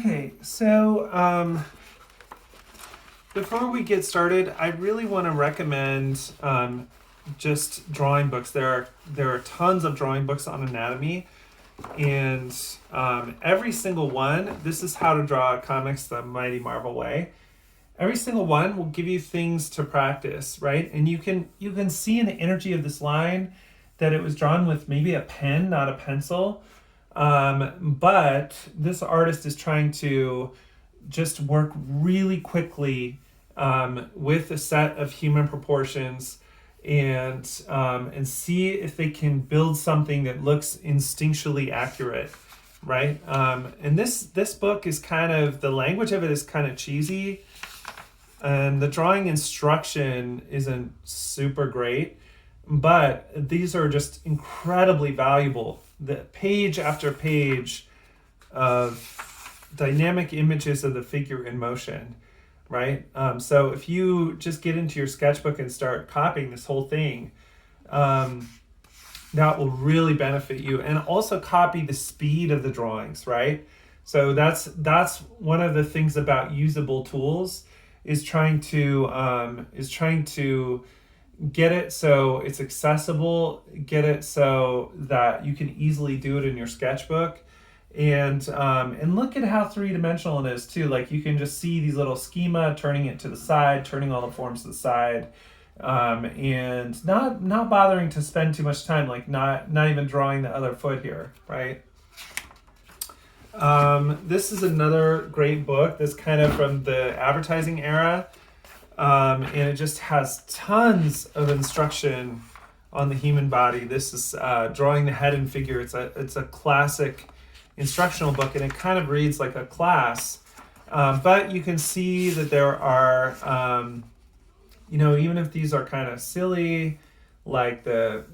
Okay, so before we get started, I really want to recommend just drawing books. There are tons of drawing books on anatomy, and every single one. This is how to draw comics the Mighty Marvel way. Every single one will give you things to practice, right? And you can see in the energy of this line that it was drawn with maybe a pen, not a pencil. But this artist is trying to just work really quickly with a set of human proportions and see if they can build something that looks instinctually accurate, right? And this book is kind of, the language of it is kind of cheesy, and the drawing instruction isn't super great, but these are just incredibly valuable. The page after page of dynamic images of the figure in motion, right? So if you just get into your sketchbook and start copying this whole thing, that will really benefit you. And also copy the speed of the drawings, right? So that's one of the things about usable tools, is trying to get it so it's accessible, get it so that you can easily do it in your sketchbook, and look at how three-dimensional it is too. Like, you can just see these little schema, turning it to the side, turning all the forms to the side, and not bothering to spend too much time, like not even drawing the other foot here, right? This is another great book that's kind of from the advertising era. And it just has tons of instruction on the human body. This is Drawing the Head and Figure. It's a classic instructional book, and it kind of reads like a class. But you can see that there are, even if these are kind of silly, like a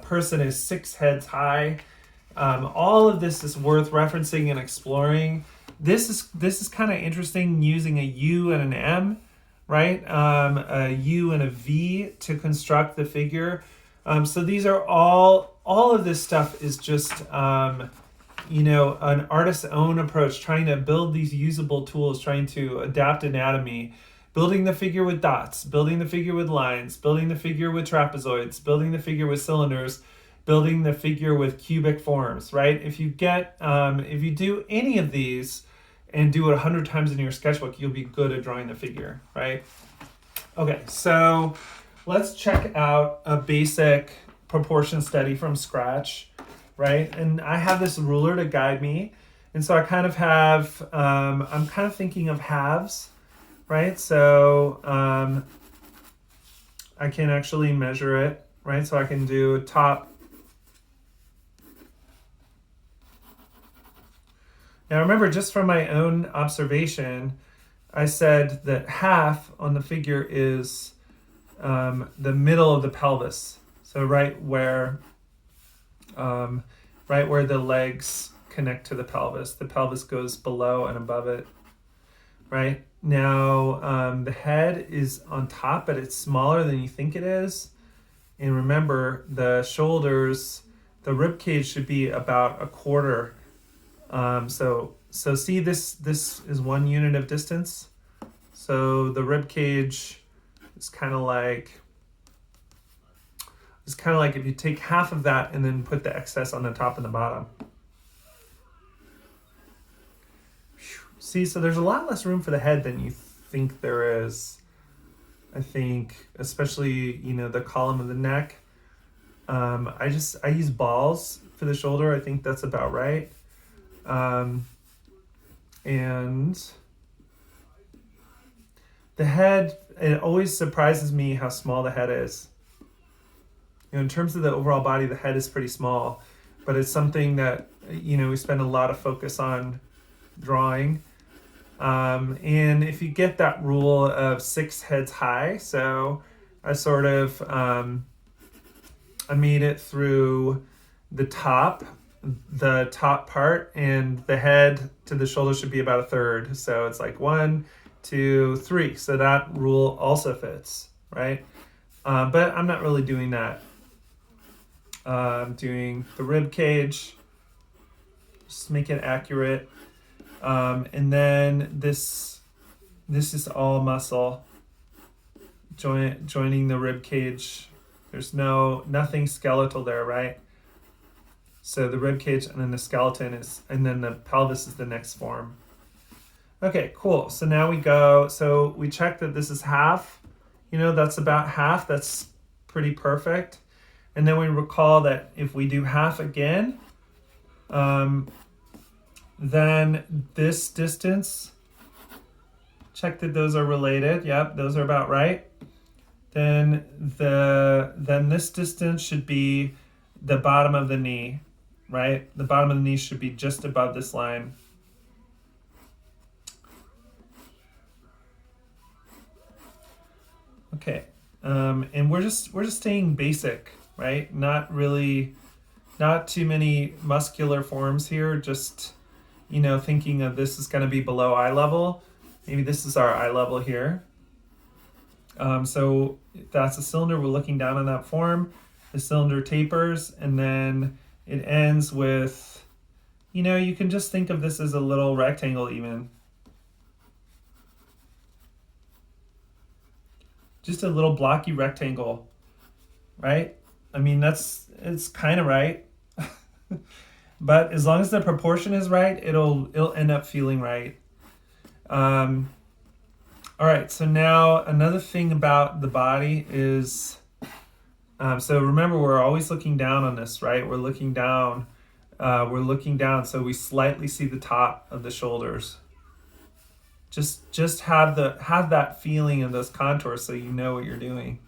person is 6 heads high. All of this is worth referencing and exploring. This is kind of interesting, using a U and an M, right? A U and a V to construct the figure. So these are all of this stuff is just an artist's own approach, trying to build these usable tools, trying to adapt anatomy, building the figure with dots, building the figure with lines, building the figure with trapezoids, building the figure with cylinders, building the figure with cubic forms, right? If you do any of these and do it 100 times in your sketchbook, you'll be good at drawing the figure, right? Okay, so let's check out a basic proportion study from scratch, right? And I have this ruler to guide me. And so I kind of have, I'm kind of thinking of halves, right? So I can actually measure it, right? So I can do top. Now remember, just from my own observation, I said that half on the figure is the middle of the pelvis. So right where the legs connect to the pelvis. The pelvis goes below and above it, right? Now the head is on top, but it's smaller than you think it is. And remember, the shoulders, the rib cage should be about a quarter. So see, this is 1 unit of distance. So the rib cage is kind of like if you take half of that and then put the excess on the top and the bottom. See, so there's a lot less room for the head than you think there is. I think, especially, the column of the neck. I use balls for the shoulder. I think that's about right. And the head, it always surprises me how small the head is. In terms of the overall body, the head is pretty small, but it's something that, we spend a lot of focus on drawing. And if you get that rule of 6 heads high, so I sort of, I made it through the top part, and the head to the shoulder should be about a third. So it's like 1, 2, 3. So that rule also fits, right? But I'm not really doing that. I'm doing the rib cage. just make it accurate. And then this is all muscle joining the rib cage. There's nothing skeletal there, right? So the rib cage and then the skeleton and then the pelvis is the next form. Okay, cool. So now we check that this is half. That's about half. That's pretty perfect. And then we recall that if we do half again, then this distance, check that those are related. Yep, those are about right. Then this distance should be the bottom of the knee, right? The bottom of the knee should be just above this line. Okay, and we're just staying basic, right? Not too many muscular forms here. Just thinking of this is going to be below eye level. Maybe this is our eye level here. So that's a cylinder. We're looking down on that form. The cylinder tapers, and then it ends with, you can just think of this as a little rectangle even. Just a little blocky rectangle, right? I mean, it's kind of right. But as long as the proportion is right, it'll end up feeling right. All right, so now another thing about the body is, so remember, we're always looking down on this, right? We're looking down, so we slightly see the top of the shoulders. Just have that feeling of those contours so you know what you're doing.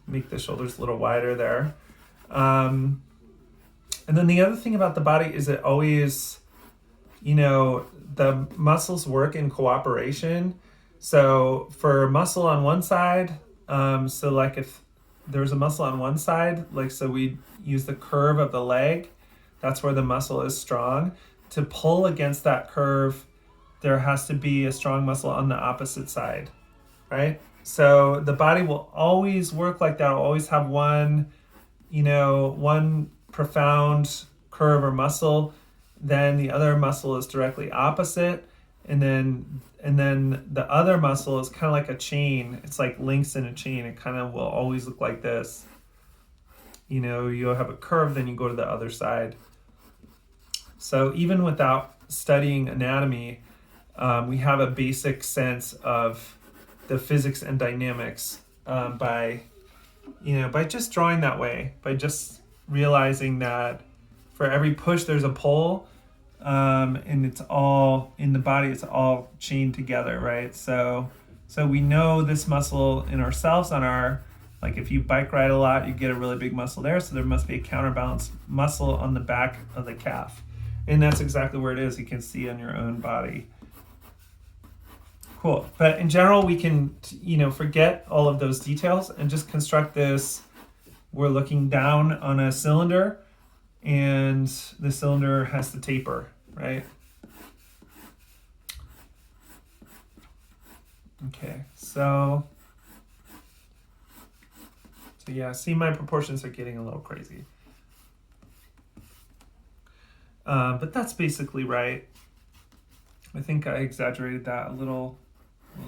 Make the shoulders a little wider there. And then the other thing about the body is it always, the muscles work in cooperation. So for muscle on one side, so like if there's a muscle on one side, like so we use the curve of the leg, that's where the muscle is strong. To pull against that curve, there has to be a strong muscle on the opposite side, right? So the body will always work like that. It'll always have one profound curve or muscle. Then the other muscle is directly opposite. And then the other muscle is kind of like a chain. It's like links in a chain. It kind of will always look like this. You'll have a curve, then you go to the other side. So even without studying anatomy, we have a basic sense of the physics and dynamics by just drawing that way, by just realizing that for every push there's a pull, and it's all in the body. It's all chained together, right? So we know this muscle in ourselves like if you bike ride a lot, you get a really big muscle there. So there must be a counterbalance muscle on the back of the calf, and that's exactly where it is. You can see on your own body. Cool. But in general, we can, forget all of those details and just construct this. We're looking down on a cylinder, and the cylinder has the taper, right? Okay, so yeah, see, my proportions are getting a little crazy. But that's basically right. I think I exaggerated that a little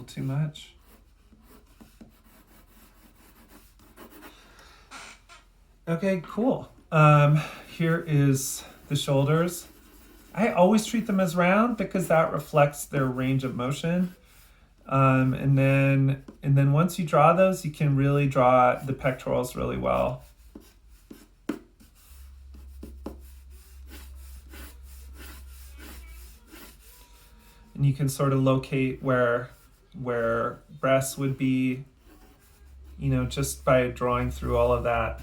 too much. Okay, cool. Here is the shoulders. I always treat them as round because that reflects their range of motion. And then once you draw those, you can really draw the pectorals really well. And you can sort of locate where breasts would be, just by drawing through all of that.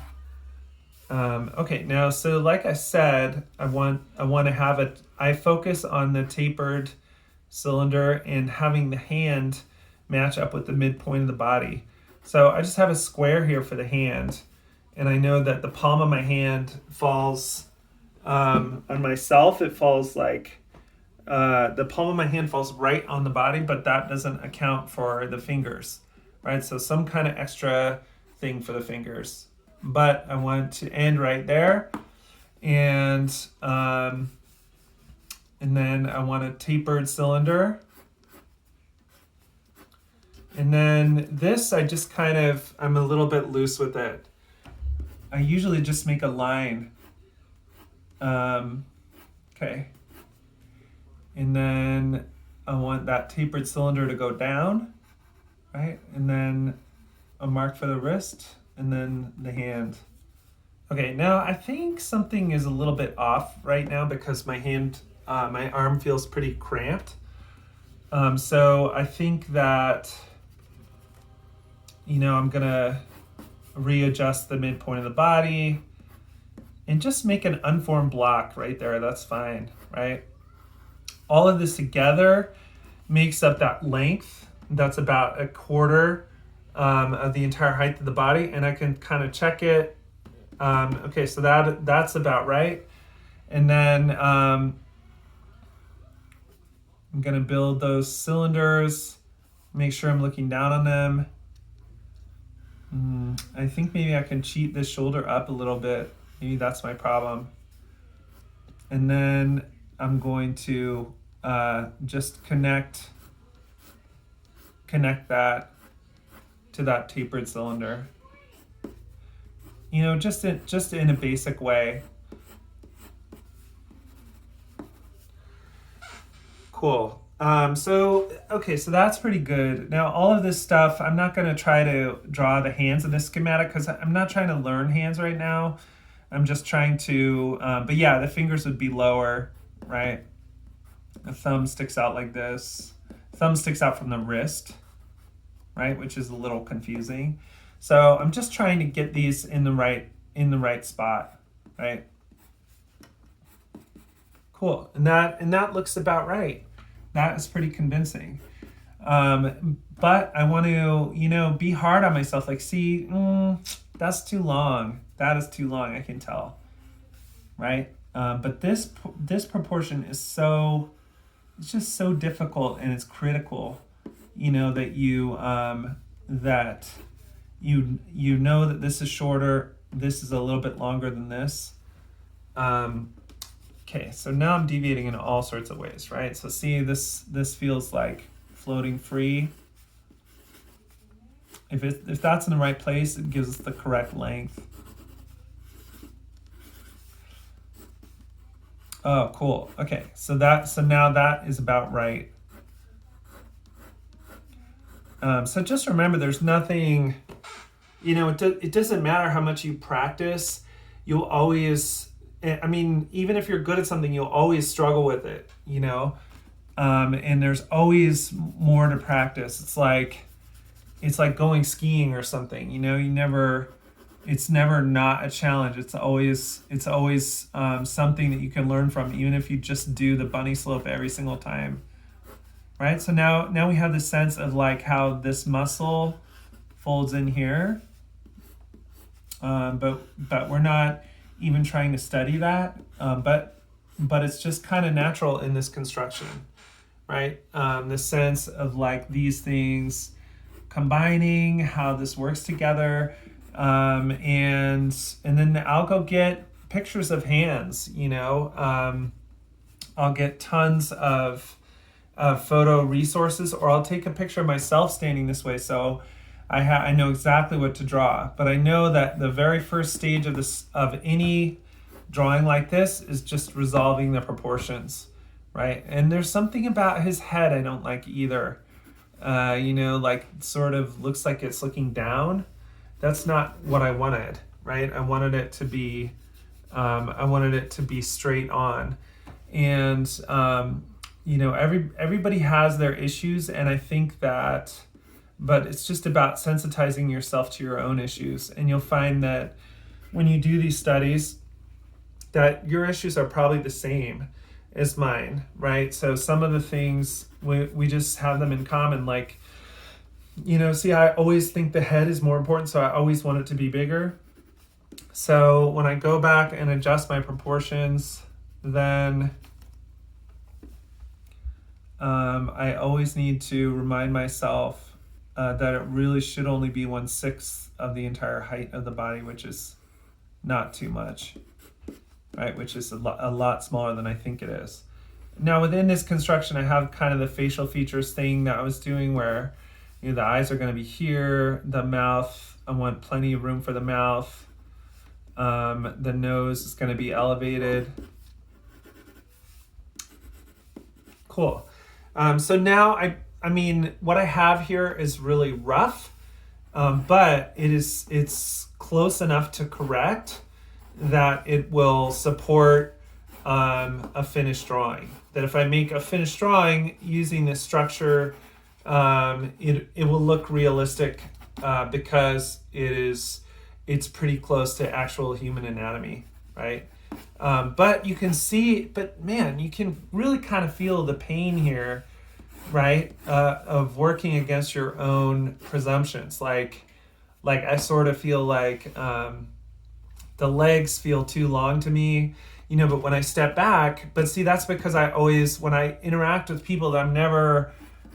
Okay, now, so like I said, I focus on the tapered cylinder and having the hand match up with the midpoint of the body. So I just have a square here for the hand, and I know that the palm of my hand falls, on myself, it falls like, the palm of my hand falls right on the body, but that doesn't account for the fingers, right? So some kind of extra thing for the fingers. But I want to end right there. And And then I want a tapered cylinder. And then this, I'm a little bit loose with it. I usually just make a line. Okay. And then I want that tapered cylinder to go down, right? And then a mark for the wrist, and then the hand. Okay, now I think something is a little bit off right now because my arm feels pretty cramped. So I think that, I'm gonna readjust the midpoint of the body and just make an unformed block right there. That's fine, right? All of this together makes up that length. That's about a quarter of the entire height of the body, and I can kind of check it. Okay, so that's about right. And then I'm gonna build those cylinders, make sure I'm looking down on them. I think maybe I can cheat this shoulder up a little bit. Maybe that's my problem. And then I'm going to just connect that to that tapered cylinder. Just in a basic way. Cool. So that's pretty good. Now, all of this stuff, I'm not going to try to draw the hands in this schematic because I'm not trying to learn hands right now. I'm just trying to, but yeah, the fingers would be lower, right? The thumb sticks out like this. Thumb sticks out from the wrist, right? Which is a little confusing. So I'm just trying to get these in the right spot, right? Cool, and that looks about right. That is pretty convincing. But I want to, be hard on myself. Like, see, that's too long. That is too long. I can tell, right? But this proportion is it's just so difficult, and it's critical. That you know that this is shorter. This is a little bit longer than this. Okay, so now I'm deviating in all sorts of ways, right? So see, this feels like floating free. If that's in the right place, it gives us the correct length. Oh, cool. Okay, so now that is about right. So just remember, there's nothing, it doesn't matter how much you practice. You'll always, even if you're good at something, you'll always struggle with it, and there's always more to practice. It's like going skiing or something, it's never not a challenge. It's always something that you can learn from, even if you just do the bunny slope every single time. Right, so now we have the sense of like how this muscle folds in here, but we're not even trying to study that. But it's just kind of natural in this construction, right? The sense of like these things combining, how this works together, and then I'll go get pictures of hands. I'll get tons of photo resources, or I'll take a picture of myself standing this way, so I know exactly what to draw. But I know that the very first stage of any drawing like this is just resolving the proportions, right? And there's something about his head I don't like either. Like sort of looks like it's looking down. That's not what I wanted, right? I wanted it to be straight on, and everybody has their issues, and I think that, but it's just about sensitizing yourself to your own issues. And you'll find that when you do these studies, that your issues are probably the same as mine, right? So some of the things, we just have them in common. Like, see, I always think the head is more important, so I always want it to be bigger. So when I go back and adjust my proportions, then I always need to remind myself that it really should only be 1/6 of the entire height of the body, which is not too much, right? Which is a lot smaller than I think it is. Now within this construction, I have kind of the facial features thing that I was doing where, the eyes are going to be here, the mouth, I want plenty of room for the mouth. The nose is going to be elevated. Cool. So now I mean, what I have here is really rough, but it's close enough to correct that it will support a finished drawing. That if I make a finished drawing using this structure, it will look realistic because it's pretty close to actual human anatomy, right? But you can see, man, you can really kind of feel the pain here, right? Of working against your own presumptions. Like I sort of feel like the legs feel too long to me, but when I step back, but see, that's because I always, when I interact with people, that I'm never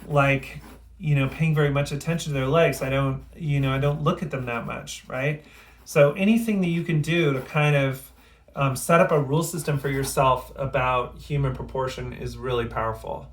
like, paying very much attention to their legs. I don't look at them that much, right? So anything that you can do to kind of set up a rule system for yourself about human proportion is really powerful.